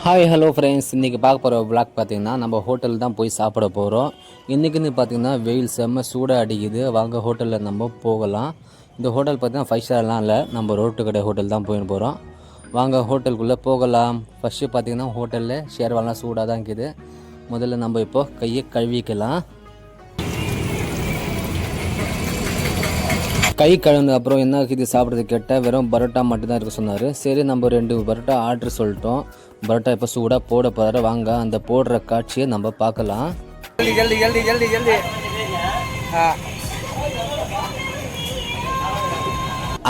Hi hello friends, இன்றைக்கி பார்க்க போகிற விளாக் பார்த்திங்கன்னா நம்ம ஹோட்டல் தான் போய் சாப்பிட போகிறோம். இன்றைக்கின்னு பார்த்திங்கன்னா வெயில் செம்ம சூடாக அடிக்குது. வாங்க ஹோட்டலில் நம்ம போகலாம். இந்த ஹோட்டல் பார்த்திங்கன்னா 5 ஸ்டார்லாம் இல்லை, நம்ம ரோட்டு கடை ஹோட்டல் தான் போயின்னு போகிறோம். வாங்க ஹோட்டலுக்குள்ளே போகலாம். ஃபஸ்ட்டு பார்த்திங்கன்னா ஹோட்டலில் ஷேர்வாலாம் சூடாக தான் இருக்குது. முதல்ல நம்ம இப்போது கையை கழுவிக்கலாம். கை கழுவுன அப்புறம் என்ன இது சாப்பிட்றது கேட்டால் வெறும் பரோட்டா மட்டும்தான் இருக்க சொன்னார். சரி, நம்ம 2 பரோட்டா ஆர்டர் சொல்லிட்டோம். பரோட்டா இப்போ சூடாக போட போகிற வாங்க அந்த போடுற காட்சியை நம்ம பார்க்கலாம்.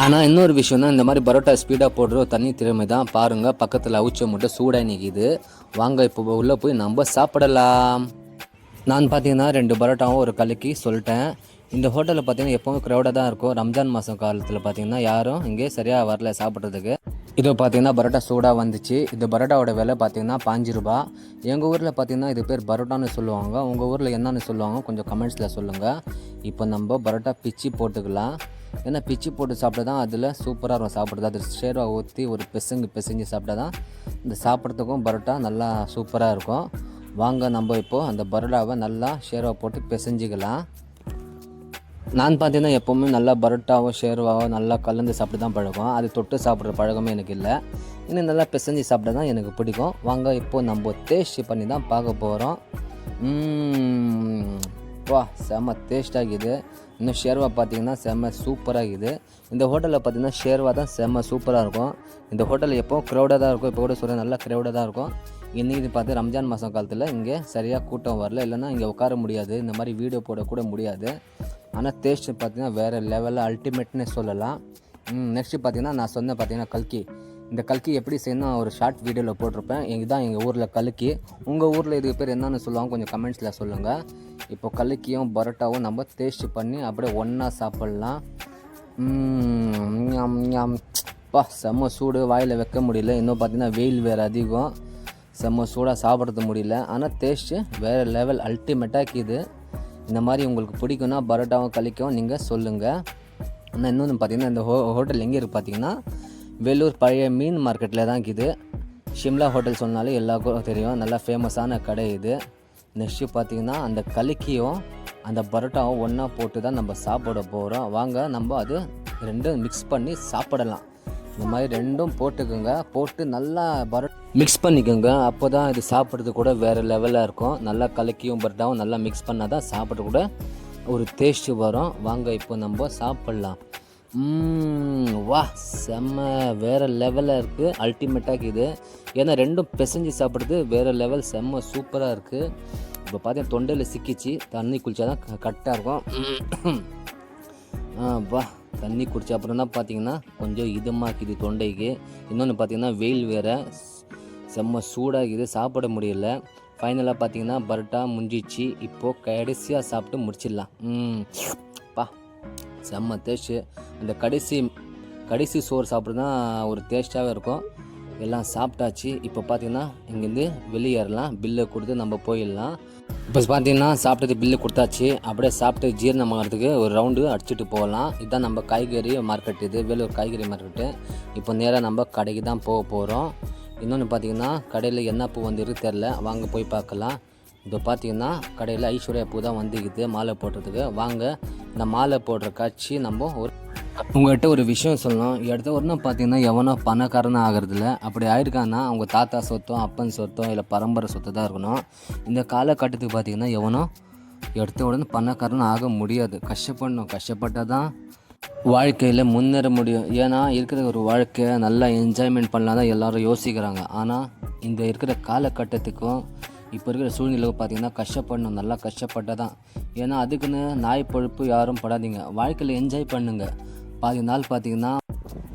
ஆனால் இன்னொரு விஷயம் தான், இந்த மாதிரி பரோட்டா ஸ்பீடாக போடுற தண்ணி திறமை தான் பாருங்கள். பக்கத்தில் அவுச்ச முட்டை சூடாக நிற்கிது. வாங்க இப்போ உள்ளே போய் நம்ம சாப்பிடலாம். நான் பார்த்தீங்கன்னா 2 பரோட்டாவும் ஒரு கலக்கி சொல்லிட்டேன். இந்த ஹோட்டலில் பார்த்தீங்கன்னா எப்போவும் க்ரௌடாக தான் இருக்கும். ரம்ஜான் மாதம் காலத்தில் பார்த்தீங்கன்னா யாரும் இங்கே சரியாக வரல சாப்பிட்றதுக்கு. இது பார்த்தீங்கன்னா பரோட்டா சூடாக வந்துச்சு. இந்த பரோட்டாவோட விலை பார்த்தீங்கன்னா 5 ரூபா. எங்கள் ஊரில் பார்த்தீங்கன்னா இது பேர் பரோட்டான்னு சொல்லுவாங்க. உங்கள் ஊரில் என்னன்னு சொல்லுவாங்க கொஞ்சம் கமெண்ட்ஸில் சொல்லுங்கள். இப்போ நம்ம பரோட்டா பிச்சு போட்டுக்கலாம். ஏன்னா பிச்சு போட்டு சாப்பிட்டா தான் அதில் சூப்பராக இருக்கும் சாப்பிட்றது. அது ஷேர்வா ஊற்றி ஒரு பிசைஞ்சு சாப்பிட்டா தான் இந்த சாப்பிட்றதுக்கும் பரோட்டா நல்லா சூப்பராக இருக்கும். வாங்க நம்ம இப்போது அந்த பரோட்டாவை நல்லா ஷேர்வா போட்டு பிசைஞ்சிக்கலாம். நான் பார்த்தீங்கன்னா எப்போவுமே நல்லா பரோட்டாவோ ஷேர்வாவோ நல்லா கலந்து சாப்பிட்டு தான் பழக்கம். அது தொட்டு சாப்பிட்ற பழக்கமே எனக்கு இல்லை. இன்னும் நல்லா பிசைஞ்சு சாப்பிட்டா தான் எனக்கு பிடிக்கும். வாங்க இப்போது நம்ம டேஸ்ட் பண்ணி தான் பார்க்க போகிறோம். வா, செம்ம டேஸ்ட்டாகிது. இன்னும் ஷேர்வா பார்த்திங்கன்னா செம்ம சூப்பராகிது. இந்த ஹோட்டலில் பார்த்திங்கன்னா ஷேர்வா தான் செம்ம சூப்பராக இருக்கும். இந்த ஹோட்டலில் எப்போவும் க்ரௌடாக தான் இருக்கும். இப்போ கூட சொல்கிறேன், நல்லா க்ரௌடாக தான் இருக்கும். இன்றைக்கி பார்த்து ரம்ஜான் மாதம் காலத்தில் இங்கே சரியாக கூட்டம் வரல, இல்லைன்னா இங்கே உட்கார முடியாது, இந்த மாதிரி வீடியோ போடக்கூட முடியாது. ஆனால் டேஸ்ட்டு பார்த்திங்கன்னா வேறு லெவலில் அல்டிமேட்னே சொல்லலாம். நெக்ஸ்ட்டு பார்த்திங்கன்னா நான் சொன்னேன் பார்த்திங்கன்னா கல்கி. இந்த கல்கி எப்படி செய்யணும் ஒரு ஷார்ட் வீடியோவில் போட்டிருப்பேன். இதுதான் எங்கள் ஊரில் கல்கி. உங்கள் ஊரில் இதுக்கு பேர் என்னென்னு சொல்லுவாங்க கொஞ்சம் கமெண்ட்ஸில் சொல்லுங்கள். இப்போ கல்கியும் பரோட்டாவும் நம்ம டேஸ்ட் பண்ணி அப்படியே ஒன்றா சாப்பிட்லாம். செம்ம சூடு, வாயில் வைக்க முடியல. இன்னும் பார்த்திங்கன்னா வெயில் வேறு அதிகம், செம்ம சூடாக சாப்பிட்றது முடியல. ஆனால் டேஸ்ட்டு வேறு லெவல் அல்டிமேட்டாக இருக்குது. இந்த மாதிரி உங்களுக்கு பிடிக்குன்னா பரோட்டாவும் கலிக்கவும் நீங்கள் சொல்லுங்கள். ஆனால் இன்னொன்று பார்த்திங்கன்னா இந்த ஹோட்டல் எங்கே இருக்குது பார்த்திங்கன்னா வேலூர் பழைய மீன் மார்க்கெட்டில் தான் இருக்குது. ஷிம்லா ஹோட்டல் சொன்னாலே எல்லாருக்கும் தெரியும், நல்லா ஃபேமஸான கடை இது. நெக்ஸ்ட்டு பார்த்திங்கன்னா அந்த கலிக்கியும் அந்த பரோட்டாவும் ஒன்றா போட்டு தான் நம்ம சாப்பிட போகிறோம். வாங்க நம்ம அது 2 மிக்ஸ் பண்ணி சாப்பிடலாம். இந்த மாதிரி 2 போட்டுக்கோங்க, போட்டு நல்லா மிக்ஸ் பண்ணிக்கோங்க. அப்போ தான் இது சாப்பிட்றது கூட வேறு லெவலாக இருக்கும். நல்லா கலக்கியும் பரோட்டாவும் நல்லா மிக்ஸ் பண்ணால் தான் சாப்பிட்றது கூட ஒரு டேஸ்ட்டு வரும். வாங்க இப்போ நம்ம சாப்பிட்லாம். வா, செம்ம வேறு லெவலில் இருக்குது, அல்டிமேட்டாக இருக்குது. ஏன்னா 2 பிசைஞ்சு சாப்பிட்றது வேறு லெவல், செம்ம சூப்பராக இருக்குது. இப்போ பார்த்தீங்கன்னா தொண்டையில் சிக்கிச்சு, தண்ணி குளிச்சா தான் கரெக்டாக இருக்கும். வா, தண்ணி குடித்த அப்புறம் தான் பார்த்திங்கன்னா கொஞ்சம் இதமாக்குது தொண்டைக்கு. இன்னொன்று பார்த்திங்கன்னா வெயில் வேறு செம்ம சூடாகுது, சாப்பிட முடியல. ஃபைனலாக பார்த்திங்கன்னா பரோட்டா முடிஞ்சிச்சு. இப்போது கடைசியாக சாப்பிட்டு முடிச்சிடலாம். செம்ம டேஸ்ட்டு. அந்த கடைசி சோறு சாப்பிட்றது தான் ஒரு டேஸ்ட்டாகவே இருக்கும். எல்லாம் சாப்பிட்டாச்சு. இப்போ பார்த்திங்கன்னா இங்கேருந்து வெளியேறலாம், பில்லை கொடுத்து நம்ம போயிடலாம். இப்போ பார்த்திங்கன்னா சாப்பிட்டது பில்லு கொடுத்தாச்சு. அப்படியே சாப்பிட்டு ஜீரணம் ஆகிறதுக்கு ஒரு ரவுண்டு அடிச்சுட்டு போகலாம். இதுதான் நம்ம காய்கறி மார்க்கெட், இது வேலூர் காய்கறி மார்க்கெட்டு. இப்போ நேராக நம்ம கடைக்கு தான் போக போகிறோம். இன்னொன்று பார்த்திங்கன்னா கடையில் என்ன பூ வந்துருக்கு தெரில, வாங்க போய் பார்க்கலாம். இப்போ பார்த்திங்கன்னா கடையில் ஐஸ்வர்யா பூ தான் வந்துக்குது மாலை போடுறதுக்கு. வாங்க இந்த மாலை போடுற காட்சி நம்ம உங்கள்கிட்ட ஒரு விஷயம் சொல்லணும். எடுத்த உடனே பார்த்திங்கன்னா எவனோ பணக்காரனாக ஆகிறதில்ல. அப்படி ஆயிருக்கான்னா அவங்க தாத்தா சொத்தோ அப்பன் சொத்தோ இல்லை பரம்பரை சொத்து தான் இருக்கணும். இந்த காலகட்டத்துக்கு பார்த்திங்கன்னா எவனோ எடுத்த உடனே பணக்காரன் ஆக முடியாது. கஷ்டப்பட்டால் தான் வாழ்க்கையில் முன்னேற முடியும். ஏன்னா இருக்கிற ஒரு வாழ்க்கை நல்லா என்ஜாய்மெண்ட் பண்ணலாம் தான் எல்லோரும் யோசிக்கிறாங்க. ஆனால் இந்த இருக்கிற காலகட்டத்துக்கும் இப்போ இருக்கிற சூழ்நிலைக்கு பார்த்திங்கன்னா கஷ்டப்படணும், நல்லா கஷ்டப்பட்டால் தான். ஏன்னா அதுக்குன்னு நாய் பொழுப்பு யாரும் படாதீங்க. வாழ்க்கையில் என்ஜாய் பண்ணுங்கள். பாதி நாள் பார்த்திங்கன்னா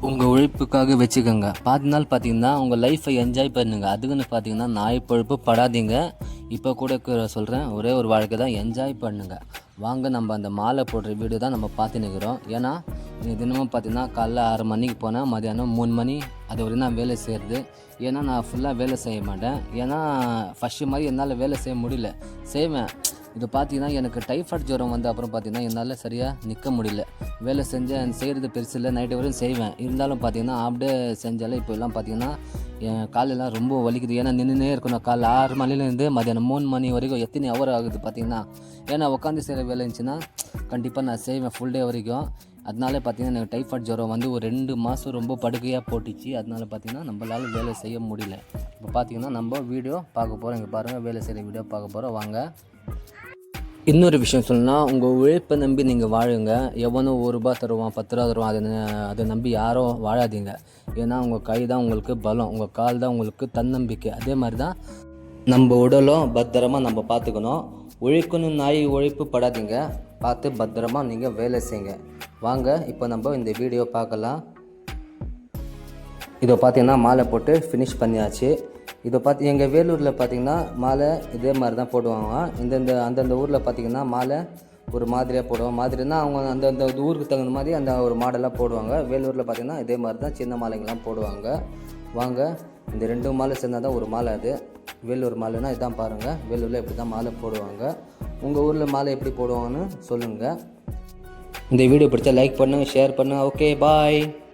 உங்கள் உழைப்புக்காக வச்சுக்கோங்க, பாதி நாள் பார்த்திங்கன்னா உங்கள் லைஃப்பை என்ஜாய் பண்ணுங்கள். அதுக்குன்னு பார்த்திங்கன்னா நாய் பொழுப்பு படாதீங்க. இப்போ கூட சொல்கிறேன், ஒரே ஒரு வாழ்க்கை தான், என்ஜாய் பண்ணுங்கள். வாங்க நம்ம அந்த மாலை போடுற வீடியோ தான் நம்ம பார்த்துன்னுக்கிறோம். ஏன்னா தினமும் பார்த்திங்கன்னா காலைல 6 மணிக்கு போனால் மதியானம் 3 மணி அது வரையும் நான் வேலை செய்கிறது. ஏன்னா நான் ஃபுல்லாக வேலை செய்ய மாட்டேன். ஏன்னா ஃபஸ்ட்டு மாதிரி என்னால் வேலை செய்ய முடியல, செய்வேன். இது பார்த்திங்கன்னா எனக்கு டைஃபாய்டு ஜுரம் வந்து அப்புறம் பார்த்திங்கன்னா என்னால் சரியாக நிற்க முடியல. வேலை செஞ்சேன், செய்கிறது பெருசு இல்லை, நைட்டு வரையும் செய்வேன். இருந்தாலும் பார்த்திங்கன்னா ஆப்டே செஞ்சாலே இப்போ எல்லாம் பார்த்திங்கன்னா என் காலெல்லாம் ரொம்ப வலிக்குது. ஏன்னா நின்றுனே இருக்கணும். காலைல 6 மணிலேருந்து மதியானம் 3 மணி வரைக்கும் எத்தனை ஹவர் ஆகுது பார்த்தீங்கன்னா. ஏன்னா உட்காந்து செய்கிற வேலை இருந்துச்சுன்னா கண்டிப்பாக நான் செய்வேன் ஃபுல் டே வரைக்கும். அதனால பார்த்தீங்கன்னா எனக்கு டைஃபாய்ட் ஜுரம் வந்து ஒரு 2 மாதம் ரொம்ப படுக்கையாக போட்டுச்சு. அதனால பார்த்தீங்கன்னா நம்மளால் வேலை செய்ய முடியல. இப்போ பார்த்தீங்கன்னா நம்ம வீடியோ பார்க்க போகிறோம். இங்கே பாருங்கள், வேலை செய்கிற வீடியோ பார்க்க போகிறோம் வாங்க. இன்னொரு விஷயம் சொல்லணும்னா, உங்கள் உழைப்பை நம்பி நீங்கள் வாழுங்க. எவனோ ₹1 தருவான், ₹10 தருவான், அதை நம்பி யாரும் வாழாதீங்க. ஏன்னா உங்கள் கை தான் உங்களுக்கு பலம், உங்கள் கால் தான் உங்களுக்கு தன்னம்பிக்கை. அதே மாதிரி தான் நம்ம உடலும் பத்திரமா நம்ம பார்த்துக்கணும். உழைக்கணும் நாய் உழைப்பு படாதீங்க, பார்த்து பத்திரமா நீங்கள் வேலை செய்யுங்க. வாங்க இப்போ நம்ம இந்த வீடியோ பார்க்கலாம். இதை பார்த்தீங்கன்னா மாலை போட்டு ஃபினிஷ் பண்ணியாச்சு. இதை பார்த்து எங்கள் வேலூரில் பார்த்திங்கன்னா மாலை இதே மாதிரி தான் போடுவாங்க. அந்தந்த ஊரில் பார்த்திங்கன்னா மாலை ஒரு மாதிரியாக போடுவாங்க. மாதிரினா அவங்க அந்தந்த ஊருக்கு தகுந்த மாதிரி அந்த ஒரு மாடலாக போடுவாங்க. வேலூரில் பார்த்திங்கன்னா இதே மாதிரி தான் சின்ன மாலைங்கள்லாம் போடுவாங்க. வாங்க, இந்த 2 மாலை சேர்ந்தால் தான் ஒரு மாலை. அது வேலூர் மாலைனா இதான் பாருங்கள். வேலூரில் இப்படி தான் மாலை போடுவாங்க. உங்கள் ஊரில் மாலை எப்படி போடுவாங்கன்னு சொல்லுங்கள். இந்த வீடியோ பிடிச்சா லைக் பண்ணுங்கள், ஷேர் பண்ணுங்கள். ஓகே, பாய்.